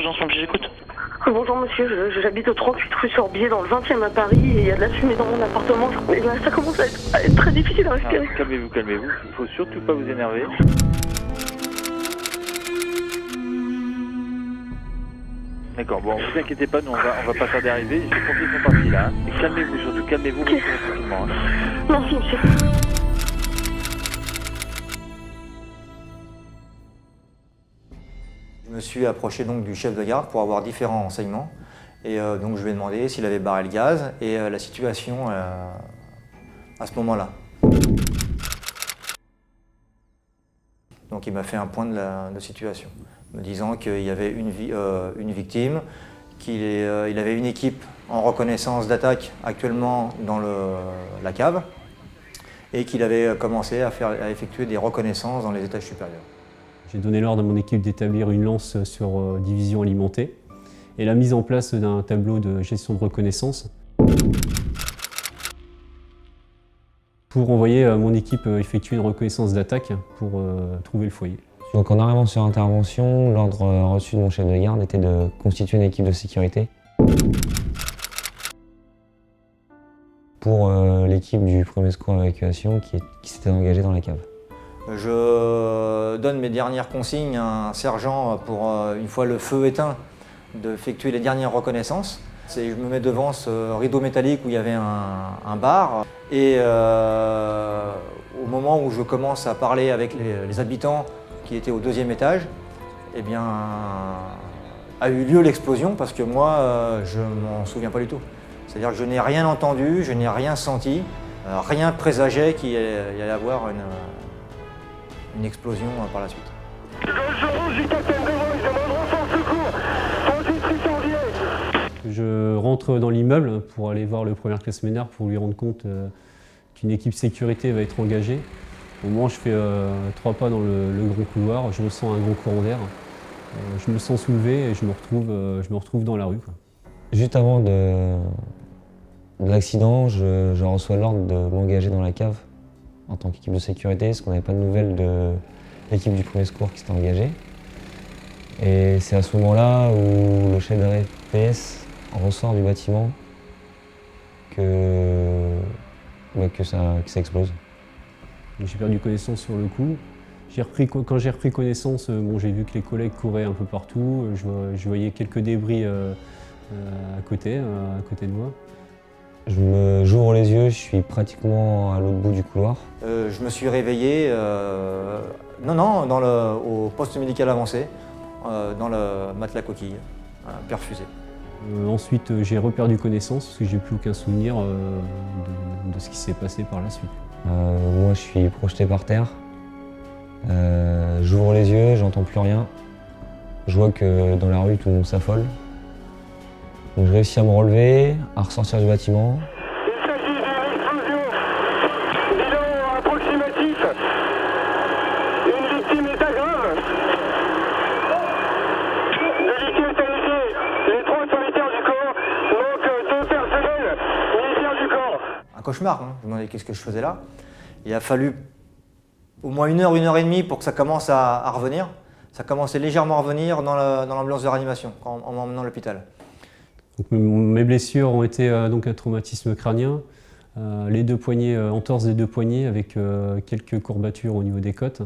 urgence pompier, j'écoute. Bonjour monsieur, j'habite au 38 rue Sorbier dans le 20e à Paris et il y a de la fumée dans mon appartement. Et là, ça commence à être très difficile à respirer. Calmez-vous, calmez-vous. Il faut surtout pas vous énerver. D'accord, bon, vous inquiétez pas, nous on va pas tarder à arriver. Les pompiers sont partis là. Et calmez-vous surtout, calmez-vous, Ok. respirez tranquillement. Merci monsieur. Je me suis approché donc du chef de garde pour avoir différents renseignements. Et donc je lui ai demandé s'il avait barré le gaz et la situation à ce moment-là. Donc il m'a fait un point de situation, me disant qu'il y avait une victime, qu'il avait une équipe en reconnaissance d'attaque actuellement dans la cave et qu'il avait commencé à effectuer des reconnaissances dans les étages supérieurs. J'ai donné l'ordre à mon équipe d'établir une lance sur division alimentée et la mise en place d'un tableau de gestion de reconnaissance pour envoyer mon équipe effectuer une reconnaissance d'attaque pour trouver le foyer. Donc en arrivant sur intervention, l'ordre reçu de mon chef de garde était de constituer une équipe de sécurité pour l'équipe du premier secours évacuation qui s'était engagée dans la cave. Je donne mes dernières consignes à un sergent pour, une fois le feu éteint, d'effectuer les dernières reconnaissances. Je me mets devant ce rideau métallique où il y avait un bar et au moment où je commence à parler avec les habitants qui étaient au 2e étage, eh bien, a eu lieu l'explosion parce que moi, je m'en souviens pas du tout. C'est-à-dire que je n'ai rien entendu, je n'ai rien senti, rien présageait qu'il y allait avoir une explosion par la suite. Je rentre dans l'immeuble pour aller voir le premier classe ménard pour lui rendre compte qu'une équipe sécurité va être engagée. Au moment où je fais 3 pas dans le grand couloir, je ressens un gros courant d'air. Je me sens soulevé et je me retrouve dans la rue, quoi. Juste avant de l'accident, je reçois l'ordre de m'engager dans la cave en tant qu'équipe de sécurité, parce qu'on n'avait pas de nouvelles de l'équipe du premier secours qui s'était engagée. Et c'est à ce moment-là où le chef de RPS ressort du bâtiment que ça explose. J'ai perdu connaissance sur le coup. Quand j'ai repris connaissance, j'ai vu que les collègues couraient un peu partout. Je voyais quelques débris à côté de moi. J'ouvre les yeux, je suis pratiquement à l'autre bout du couloir. Je me suis réveillé au poste médical avancé, dans le matelas coquille, perfusé. Ensuite, j'ai reperdu connaissance parce que j'ai plus aucun souvenir de ce qui s'est passé par la suite. Moi, je suis projeté par terre. J'ouvre les yeux, j'entends plus rien. Je vois que dans la rue, tout le monde s'affole. Donc, je réussis à me relever, à ressortir du bâtiment. Il s'agit d'une explosion. Bilan approximatif. Une victime est grave. Le liquide est allégé. Les 3 sanitaires du corps manquent 2 personnels militaires du corps. Un cauchemar, hein. Je me demandais qu'est-ce que je faisais là. Il a fallu au moins 1 heure, 1 heure et demie pour que ça commence à revenir. Ça commençait légèrement à revenir dans l'ambulance de réanimation, en m'emmenant à l'hôpital. Donc, mes blessures ont été donc un traumatisme crânien, les 2 poignets, entorse des 2 poignets avec quelques courbatures au niveau des côtes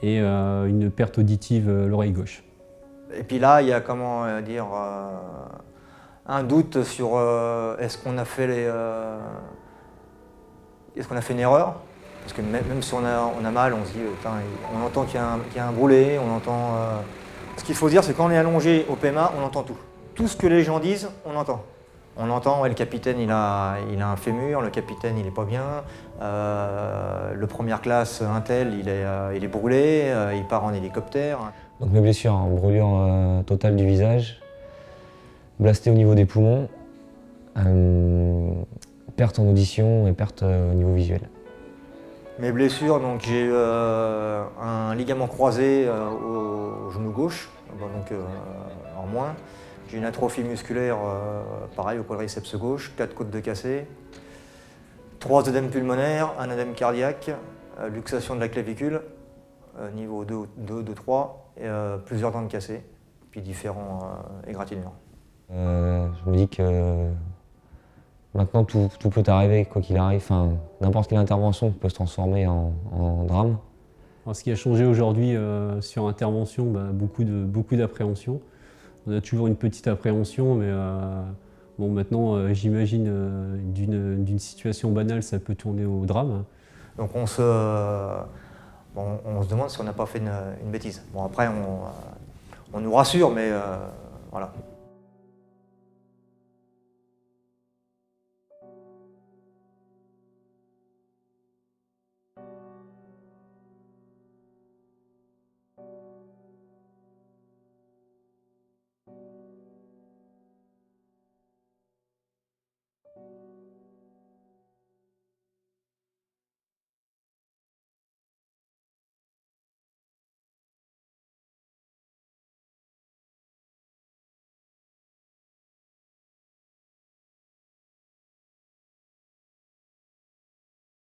et une perte auditive l'oreille gauche. Et puis là, il y a un doute sur est-ce qu'on a fait une erreur? Parce que même si on a mal, on se dit, on entend qu'il y a un brûlé, on entend... Ce qu'il faut dire, c'est que quand on est allongé au PMA, on entend tout. Tout ce que les gens disent, on entend. On entend, ouais, le capitaine, il a un fémur, le capitaine, il est pas bien, le première classe, un tel, il est brûlé, il part en hélicoptère. Donc mes blessures, brûlure totale du visage, blasté au niveau des poumons, perte en audition et perte au niveau visuel. Mes blessures, donc j'ai eu un ligament croisé au genou gauche, en moins. J'ai une atrophie musculaire, pareil, au quadriceps gauche, 4 côtes de cassées, 3 œdèmes pulmonaires, un œdème cardiaque, luxation de la clavicule, niveau 2, 3, et plusieurs dents de cassées. puis différents égratignures. Je me dis que maintenant tout peut arriver, quoi qu'il arrive. Enfin, n'importe quelle intervention peut se transformer en drame. Alors, ce qui a changé aujourd'hui sur intervention, beaucoup d'appréhension. On a toujours une petite appréhension, mais bon, maintenant, j'imagine d'une situation banale, ça peut tourner au drame. Donc on se demande si on n'a pas fait une bêtise. Bon après on nous rassure, mais voilà.